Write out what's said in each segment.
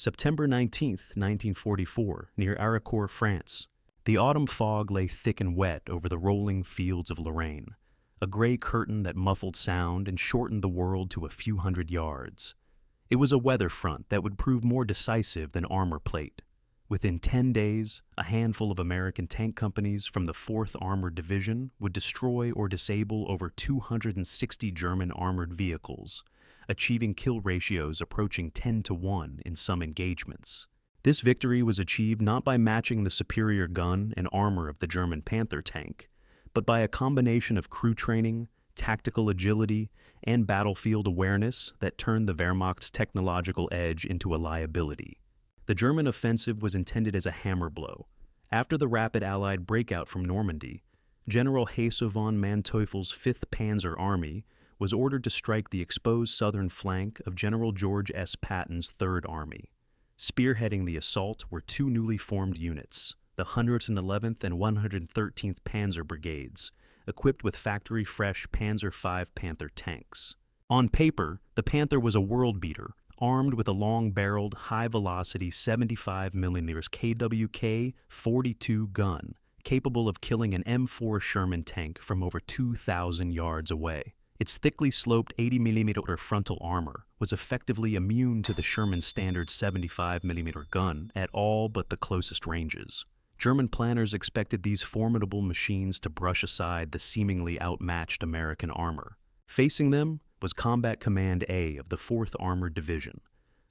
September 19th, 1944, near Arracourt, France. The autumn fog lay thick and wet over the rolling fields of Lorraine, a gray curtain that muffled sound and shortened the world to a few hundred yards. It was a weather front that would prove more decisive than armor plate. Within 10 days, a handful of American tank companies from the 4th Armored Division would destroy or disable over 260 German armored vehicles, achieving kill ratios approaching 10-1 in some engagements. This victory was achieved not by matching the superior gun and armor of the German Panther tank, but by a combination of crew training, tactical agility, and battlefield awareness that turned the Wehrmacht's technological edge into a liability. The German offensive was intended as a hammer blow. After the rapid Allied breakout from Normandy, General Hasso von Manteuffel's 5th Panzer Army was ordered to strike the exposed southern flank of General George S. Patton's 3rd Army. Spearheading the assault were two newly formed units, the 111th and 113th Panzer Brigades, equipped with factory-fresh Panzer V Panther tanks. On paper, the Panther was a world-beater, armed with a long-barreled, high-velocity 75mm KWK 42 gun, capable of killing an M4 Sherman tank from over 2,000 yards away. Its thickly sloped 80mm frontal armor was effectively immune to the Sherman's standard 75mm gun at all but the closest ranges. German planners expected these formidable machines to brush aside the seemingly outmatched American armor. Facing them was Combat Command A of the 4th Armored Division,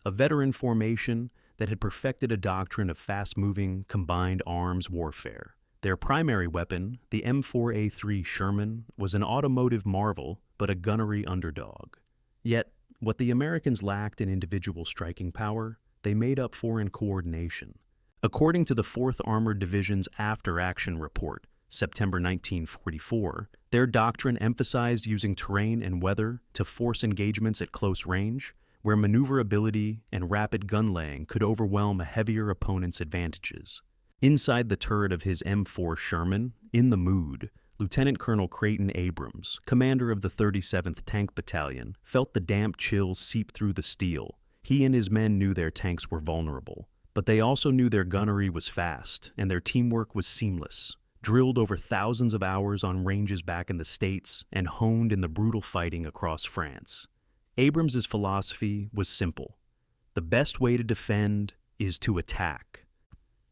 a veteran formation that had perfected a doctrine of fast-moving, combined arms warfare. Their primary weapon, the M4A3 Sherman, was an automotive marvel, but a gunnery underdog. Yet, what the Americans lacked in individual striking power, they made up for in coordination. According to the 4th Armored Division's after-action report, September 1944, their doctrine emphasized using terrain and weather to force engagements at close range, where maneuverability and rapid gun-laying could overwhelm a heavier opponent's advantages. Inside the turret of his M4 Sherman, in the mood, Lieutenant Colonel Creighton Abrams, commander of the 37th Tank Battalion, felt the damp chill seep through the steel. He and his men knew their tanks were vulnerable, but they also knew their gunnery was fast and their teamwork was seamless. Drilled over thousands of hours on ranges back in the States and honed in the brutal fighting across France. Abrams's philosophy was simple. The best way to defend is to attack.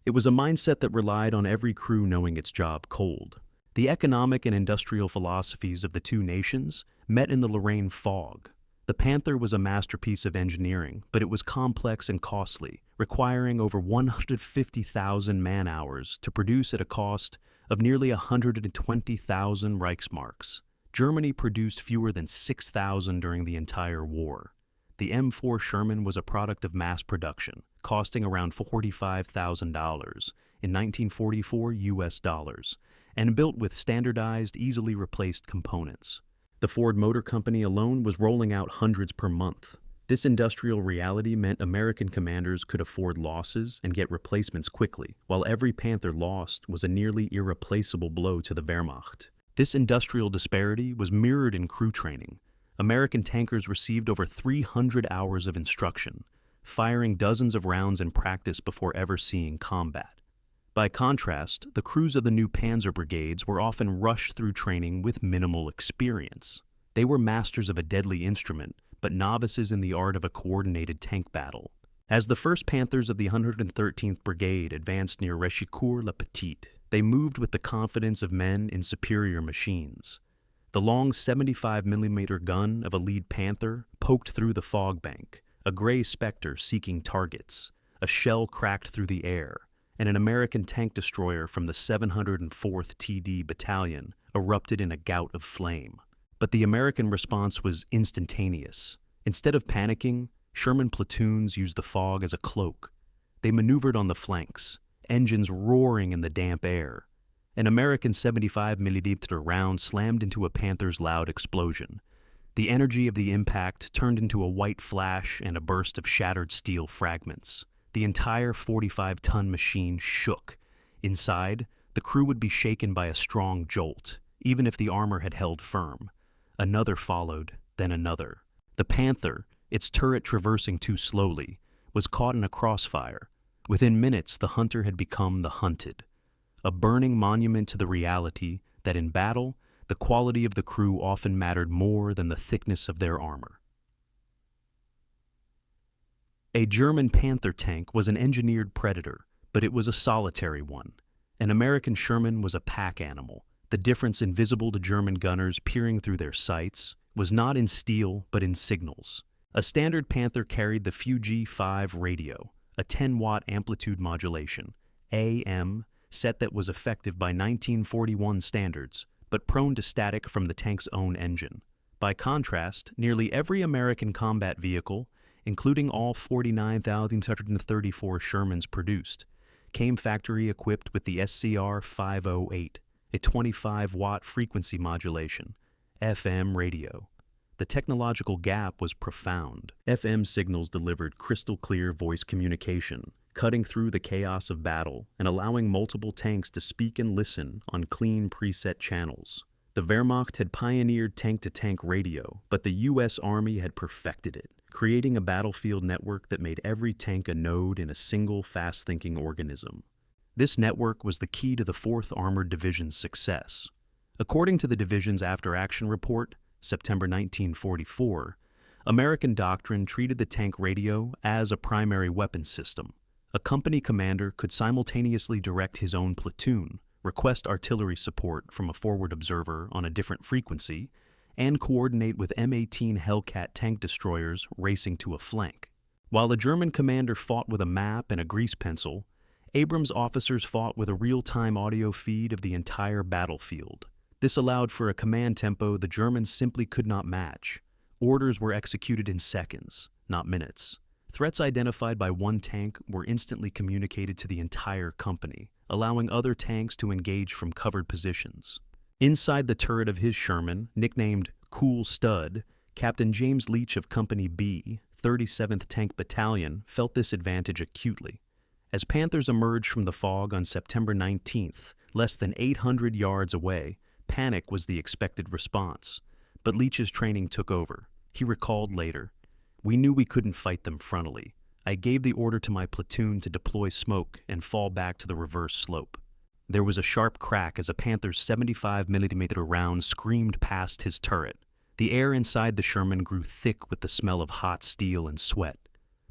It was a mindset that relied on every crew knowing its job cold. The economic and industrial philosophies of the two nations met in the Lorraine fog. The Panther was a masterpiece of engineering, but it was complex and costly, requiring over 150,000 man-hours to produce at a cost of nearly 120,000 Reichsmarks. Germany produced fewer than 6,000 during the entire war. The M4 Sherman was a product of mass production, costing around $45,000 in 1944 US dollars, and built with standardized, easily replaced components. The Ford Motor Company alone was rolling out hundreds per month. This industrial reality meant American commanders could afford losses and get replacements quickly, while every Panther lost was a nearly irreplaceable blow to the Wehrmacht. This industrial disparity was mirrored in crew training. American tankers received over 300 hours of instruction, firing dozens of rounds in practice before ever seeing combat. By contrast, the crews of the new Panzer Brigades were often rushed through training with minimal experience. They were masters of a deadly instrument, but novices in the art of a coordinated tank battle. As the 1st Panthers of the 113th Brigade advanced near Rechicourt-le-Petit, they moved with the confidence of men in superior machines. The long 75mm gun of a lead Panther poked through the fog bank, a gray specter seeking targets. A shell cracked through the air, and an American tank destroyer from the 704th TD Battalion erupted in a gout of flame. But the American response was instantaneous. Instead of panicking, Sherman platoons used the fog as a cloak. They maneuvered on the flanks, engines roaring in the damp air. An American 75mm round slammed into a Panther's loud explosion. The energy of the impact turned into a white flash and a burst of shattered steel fragments. The entire 45-ton machine shook. Inside, the crew would be shaken by a strong jolt, even if the armor had held firm. Another followed, then another. The Panther, its turret traversing too slowly, was caught in a crossfire. Within minutes, the hunter had become the hunted, a burning monument to the reality that in battle, the quality of the crew often mattered more than the thickness of their armor. A German Panther tank was an engineered predator, but it was a solitary one. An American Sherman was a pack animal. The difference, invisible to German gunners peering through their sights, was not in steel but in signals. A standard Panther carried the Fuji-5 radio, a 10-watt amplitude modulation, AM, set that was effective by 1941 standards, but prone to static from the tank's own engine. By contrast, nearly every American combat vehicle, including all 49,634 Shermans produced, came factory-equipped with the SCR-508, a 25-watt frequency modulation, FM radio. The technological gap was profound. FM signals delivered crystal-clear voice communication, cutting through the chaos of battle and allowing multiple tanks to speak and listen on clean preset channels. The Wehrmacht had pioneered tank-to-tank radio, but the U.S. Army had perfected it, creating a battlefield network that made every tank a node in a single fast-thinking organism. This network was the key to the 4th Armored Division's success. According to the division's after-action report, September 1944, American doctrine treated the tank radio as a primary weapon system. A company commander could simultaneously direct his own platoon, request artillery support from a forward observer on a different frequency, and coordinate with M18 Hellcat tank destroyers racing to a flank. While a German commander fought with a map and a grease pencil, Abrams officers fought with a real-time audio feed of the entire battlefield. This allowed for a command tempo the Germans simply could not match. Orders were executed in seconds, not minutes. Threats identified by one tank were instantly communicated to the entire company, allowing other tanks to engage from covered positions. Inside the turret of his Sherman, nicknamed Cool Stud, Captain James Leach of Company B, 37th Tank Battalion, felt this advantage acutely. As Panthers emerged from the fog on September 19th, less than 800 yards away, panic was the expected response. But Leach's training took over. He recalled later, "We knew we couldn't fight them frontally. I gave the order to my platoon to deploy smoke and fall back to the reverse slope." There was a sharp crack as a Panther's 75mm round screamed past his turret. The air inside the Sherman grew thick with the smell of hot steel and sweat.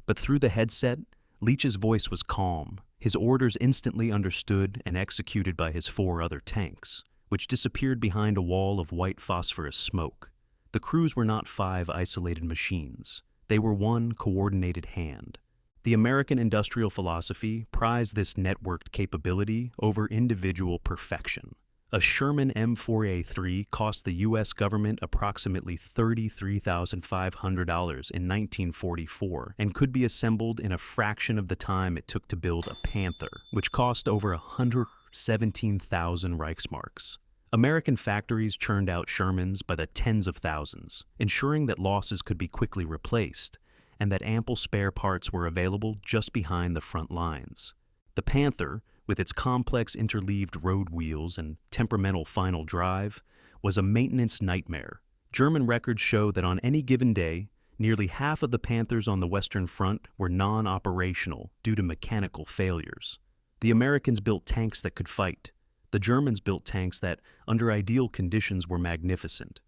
But through the headset, Leach's voice was calm, his orders instantly understood and executed by his 4 other tanks, which disappeared behind a wall of white phosphorus smoke. The crews were not 5 isolated machines. They were one coordinated hand. The American industrial philosophy prized this networked capability over individual perfection. A Sherman M4A3 cost the U.S. government approximately $33,500 in 1944 and could be assembled in a fraction of the time it took to build a Panther, which cost over 117,000 Reichsmarks. American factories churned out Shermans by the tens of thousands, ensuring that losses could be quickly replaced and that ample spare parts were available just behind the front lines. The Panther, with its complex interleaved road wheels and temperamental final drive, was a maintenance nightmare. German records show that on any given day, nearly half of the Panthers on the Western Front were non-operational due to mechanical failures. The Americans built tanks that could fight. The Germans built tanks that, under ideal conditions, were magnificent.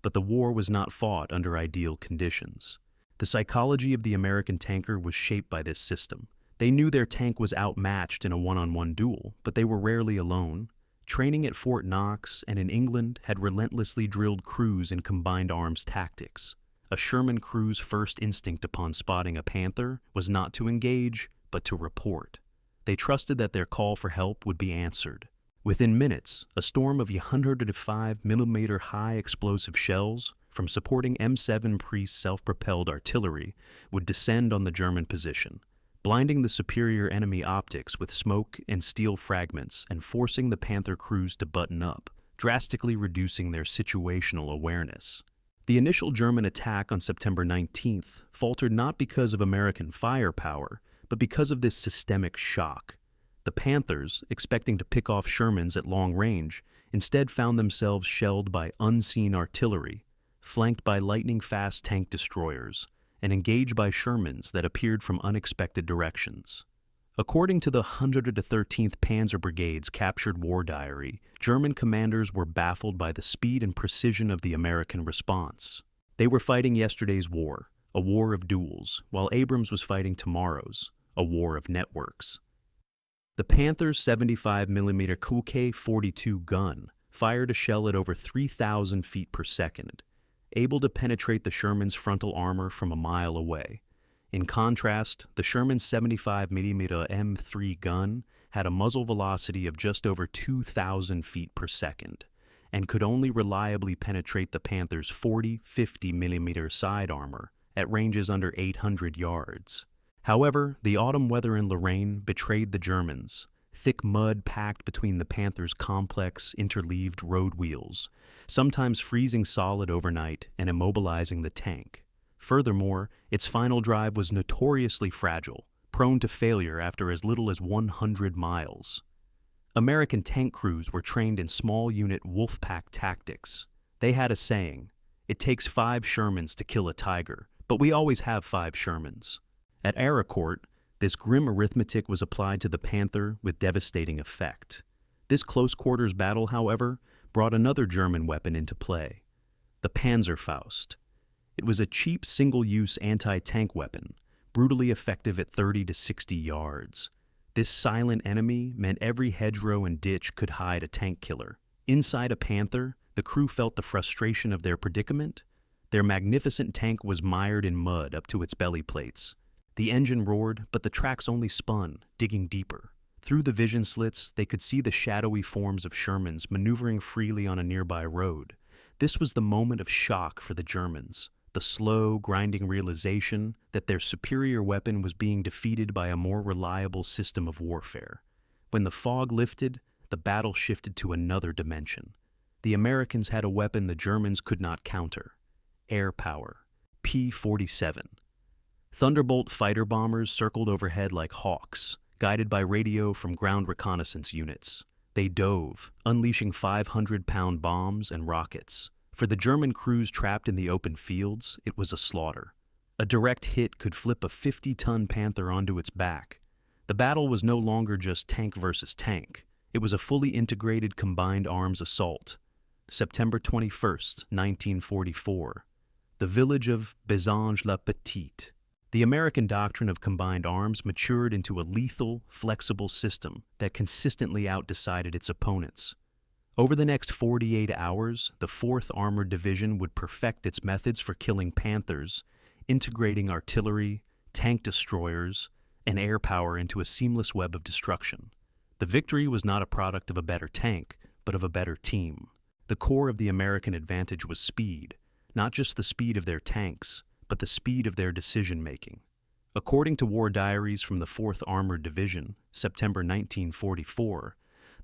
But the war was not fought under ideal conditions. The psychology of the American tanker was shaped by this system. They knew their tank was outmatched in a one-on-one duel, but they were rarely alone. Training at Fort Knox and in England had relentlessly drilled crews in combined arms tactics. A Sherman crew's first instinct upon spotting a Panther was not to engage, but to report. They trusted that their call for help would be answered. Within minutes, a storm of 105mm high explosive shells from supporting M7 Priest self-propelled artillery would descend on the German position, blinding the superior enemy optics with smoke and steel fragments and forcing the Panther crews to button up, drastically reducing their situational awareness. The initial German attack on September 19th faltered not because of American firepower, but because of this systemic shock. The Panthers, expecting to pick off Shermans at long range, instead found themselves shelled by unseen artillery, flanked by lightning-fast tank destroyers, and engaged by Shermans that appeared from unexpected directions. According to the 113th Panzer Brigade's captured war diary, German commanders were baffled by the speed and precision of the American response. They were fighting yesterday's war, a war of duels, while Abrams was fighting tomorrow's, a war of networks. The Panthers' 75mm Qk-42 gun fired a shell at over 3,000 feet per second, able to penetrate the Sherman's frontal armor from a mile away. In contrast, the Sherman's 75mm M3 gun had a muzzle velocity of just over 2,000 feet per second and could only reliably penetrate the Panther's 40-50mm side armor at ranges under 800 yards. However, the autumn weather in Lorraine betrayed the Germans. Thick mud packed between the Panther's complex, interleaved road wheels, sometimes freezing solid overnight and immobilizing the tank. Furthermore, its final drive was notoriously fragile, prone to failure after as little as 100 miles. American tank crews were trained in small unit wolfpack tactics. They had a saying, "It takes 5 Shermans to kill a tiger, but we always have 5 Shermans." At Arracourt, this grim arithmetic was applied to the Panther with devastating effect. This close-quarters battle, however, brought another German weapon into play, the Panzerfaust. It was a cheap single-use anti-tank weapon, brutally effective at 30 to 60 yards. This silent enemy meant every hedgerow and ditch could hide a tank killer. Inside a Panther, the crew felt the frustration of their predicament. Their magnificent tank was mired in mud up to its belly plates. The engine roared, but the tracks only spun, digging deeper. Through the vision slits, they could see the shadowy forms of Shermans maneuvering freely on a nearby road. This was the moment of shock for the Germans, the slow, grinding realization that their superior weapon was being defeated by a more reliable system of warfare. When the fog lifted, the battle shifted to another dimension. The Americans had a weapon the Germans could not counter: air power, P-47. Thunderbolt fighter bombers circled overhead like hawks, guided by radio from ground reconnaissance units. They dove, unleashing 500-pound bombs and rockets. For the German crews trapped in the open fields, it was a slaughter. A direct hit could flip a 50-ton Panther onto its back. The battle was no longer just tank versus tank. It was a fully integrated combined arms assault. September 21st, 1944. The village of Bézange-la-Petite. The American doctrine of combined arms matured into a lethal, flexible system that consistently outdecided its opponents. Over the next 48 hours, the 4th Armored Division would perfect its methods for killing Panthers, integrating artillery, tank destroyers, and air power into a seamless web of destruction. The victory was not a product of a better tank, but of a better team. The core of the American advantage was speed, not just the speed of their tanks, but the speed of their decision-making. According to war diaries from the 4th Armored Division, September 1944,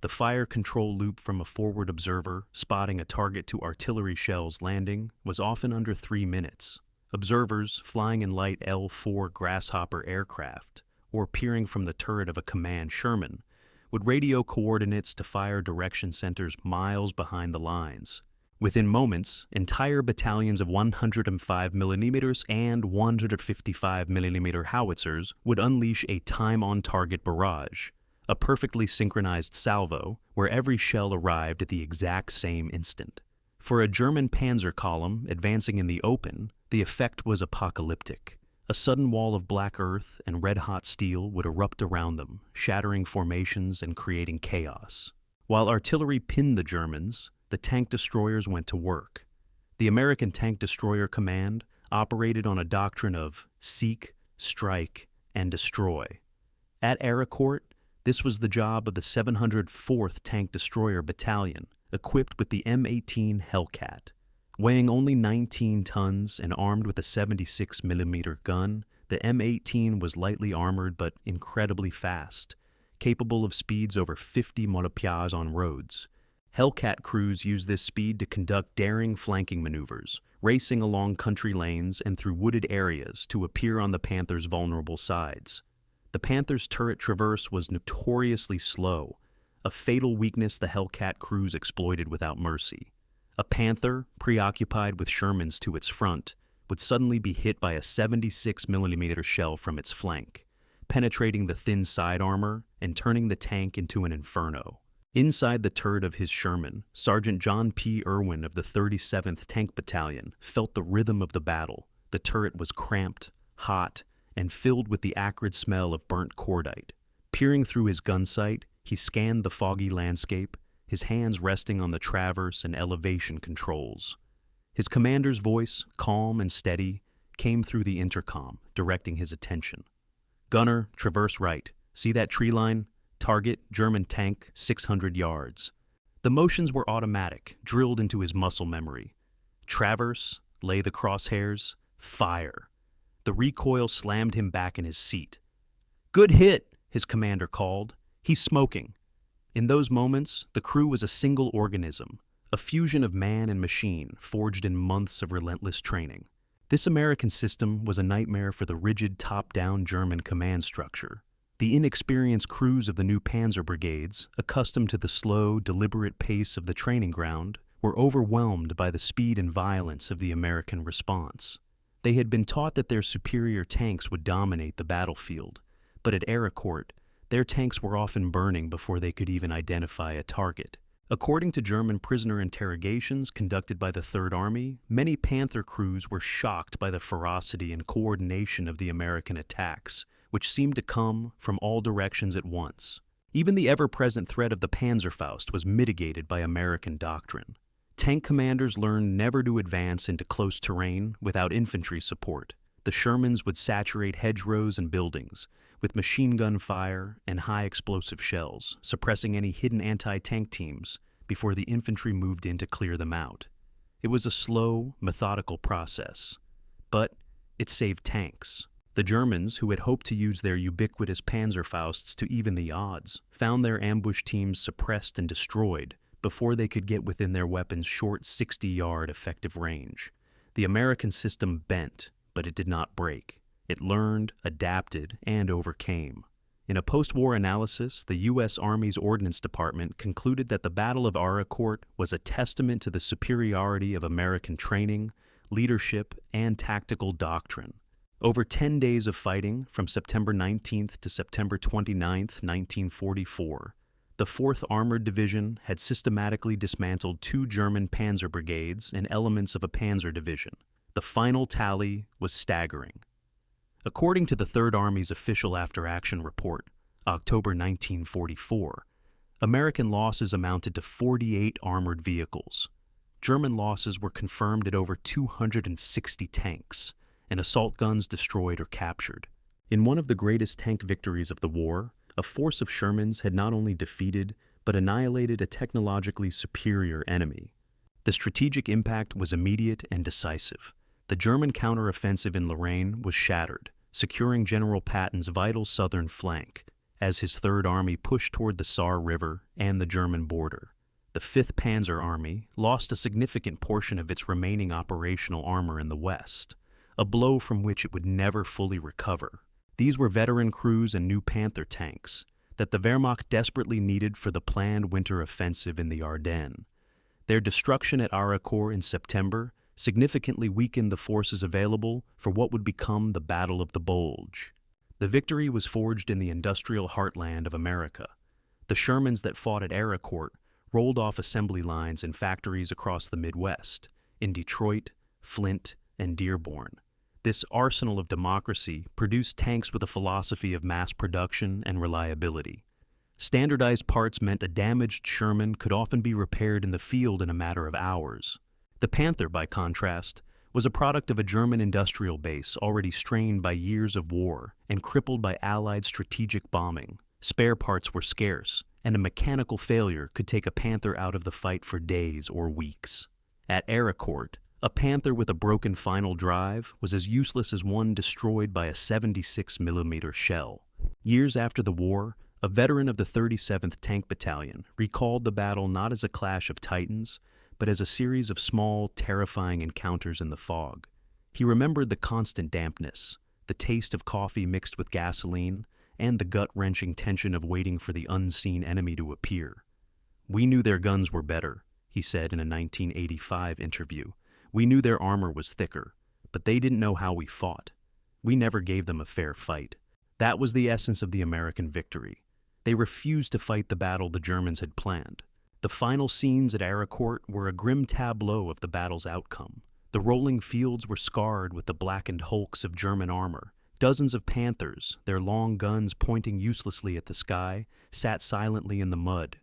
the fire control loop from a forward observer spotting a target to artillery shells landing was often under 3 minutes. Observers flying in light L-4 Grasshopper aircraft or peering from the turret of a command Sherman would radio coordinates to fire direction centers miles behind the lines. Within moments, entire battalions of 105mm and 155mm howitzers would unleash a time-on-target barrage, a perfectly synchronized salvo where every shell arrived at the exact same instant. For a German panzer column advancing in the open, the effect was apocalyptic. A sudden wall of black earth and red-hot steel would erupt around them, shattering formations and creating chaos. While artillery pinned the Germans, the tank destroyers went to work. The American Tank Destroyer Command operated on a doctrine of seek, strike, and destroy. At Arracourt, this was the job of the 704th Tank Destroyer Battalion, equipped with the M18 Hellcat. Weighing only 19 tons and armed with a 76mm gun, the M18 was lightly armored but incredibly fast, capable of speeds over 50 mph on roads. Hellcat crews used this speed to conduct daring flanking maneuvers, racing along country lanes and through wooded areas to appear on the Panther's vulnerable sides. The Panther's turret traverse was notoriously slow, a fatal weakness the Hellcat crews exploited without mercy. A Panther, preoccupied with Shermans to its front, would suddenly be hit by a 76mm shell from its flank, penetrating the thin side armor and turning the tank into an inferno. Inside the turret of his Sherman, Sergeant John P. Irwin of the 37th Tank Battalion felt the rhythm of the battle. The turret was cramped, hot, and filled with the acrid smell of burnt cordite. Peering through his gun sight, he scanned the foggy landscape, his hands resting on the traverse and elevation controls. His commander's voice, calm and steady, came through the intercom, directing his attention. "Gunner, traverse right. See that tree line? Target, German tank, 600 yards." The motions were automatic, drilled into his muscle memory. Traverse, lay the crosshairs, fire. The recoil slammed him back in his seat. "Good hit," his commander called. "He's smoking." In those moments, the crew was a single organism, a fusion of man and machine forged in months of relentless training. This American system was a nightmare for the rigid top-down German command structure. The inexperienced crews of the new Panzer brigades, accustomed to the slow, deliberate pace of the training ground, were overwhelmed by the speed and violence of the American response. They had been taught that their superior tanks would dominate the battlefield, but at Arracourt, their tanks were often burning before they could even identify a target. According to German prisoner interrogations conducted by the Third Army, many Panther crews were shocked by the ferocity and coordination of the American attacks, which seemed to come from all directions at once. Even the ever-present threat of the Panzerfaust was mitigated by American doctrine. Tank commanders learned never to advance into close terrain without infantry support. The Shermans would saturate hedgerows and buildings with machine gun fire and high explosive shells, suppressing any hidden anti-tank teams before the infantry moved in to clear them out. It was a slow, methodical process, but it saved tanks. The Germans, who had hoped to use their ubiquitous Panzerfausts to even the odds, found their ambush teams suppressed and destroyed before they could get within their weapons' short 60-yard effective range. The American system bent, but it did not break. It learned, adapted, and overcame. In a post-war analysis, the U.S. Army's Ordnance Department concluded that the Battle of Arracourt was a testament to the superiority of American training, leadership, and tactical doctrine. Over 10 days of fighting, from September 19th to September 29th, 1944, the 4th Armored Division had systematically dismantled 2 German panzer brigades and elements of a panzer division. The final tally was staggering. According to the Third Army's official after-action report, October 1944, American losses amounted to 48 armored vehicles. German losses were confirmed at over 260 tanks, and assault guns destroyed or captured. In one of the greatest tank victories of the war, a force of Shermans had not only defeated but annihilated a technologically superior enemy. The strategic impact was immediate and decisive. The German counteroffensive in Lorraine was shattered, securing General Patton's vital southern flank as his Third Army pushed toward the Saar River and the German border. The 5th Panzer Army lost a significant portion of its remaining operational armor in the west, a blow from which it would never fully recover. These were veteran crews and new Panther tanks that the Wehrmacht desperately needed for the planned winter offensive in the Ardennes. Their destruction at Arracourt in September significantly weakened the forces available for what would become the Battle of the Bulge. The victory was forged in the industrial heartland of America. The Shermans that fought at Arracourt rolled off assembly lines in factories across the Midwest, in Detroit, Flint, and Dearborn. This arsenal of democracy produced tanks with a philosophy of mass production and reliability. Standardized parts meant a damaged Sherman could often be repaired in the field in a matter of hours. The Panther, by contrast, was a product of a German industrial base already strained by years of war and crippled by Allied strategic bombing. Spare parts were scarce, and a mechanical failure could take a Panther out of the fight for days or weeks. At Arracourt, a Panther with a broken final drive was as useless as one destroyed by a 76mm shell. Years after the war, a veteran of the 37th Tank Battalion recalled the battle not as a clash of titans, but as a series of small, terrifying encounters in the fog. He remembered the constant dampness, the taste of coffee mixed with gasoline, and the gut-wrenching tension of waiting for the unseen enemy to appear. "We knew their guns were better," he said in a 1985 interview. "We knew their armor was thicker, but they didn't know how we fought. We never gave them a fair fight. That was the essence of the American victory. They refused to fight the battle the Germans had planned. The final scenes at Arracourt were a grim tableau of the battle's outcome. The rolling fields were scarred with the blackened hulks of German armor. Dozens of Panthers, their long guns pointing uselessly at the sky, sat silently in the mud.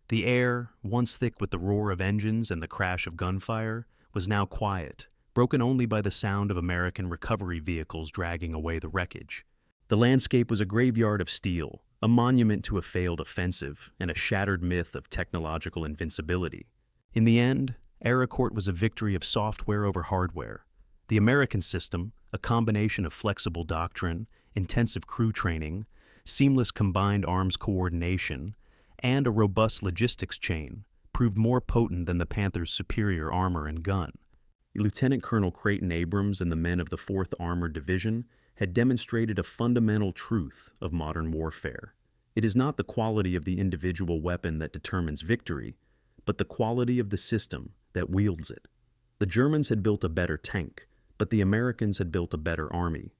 The air, once thick with the roar of engines and the crash of gunfire, was now quiet, broken only by the sound of American recovery vehicles dragging away the wreckage. The landscape was a graveyard of steel, a monument to a failed offensive and a shattered myth of technological invincibility. In the end, Arracourt was a victory of software over hardware. The American system, a combination of flexible doctrine, intensive crew training, seamless combined arms coordination, and a robust logistics chain, proved more potent than the Panthers' superior armor and gun. Lieutenant Colonel Creighton Abrams and the men of the 4th Armored Division had demonstrated a fundamental truth of modern warfare. It is not the quality of the individual weapon that determines victory, but the quality of the system that wields it. The Germans had built a better tank, but the Americans had built a better army.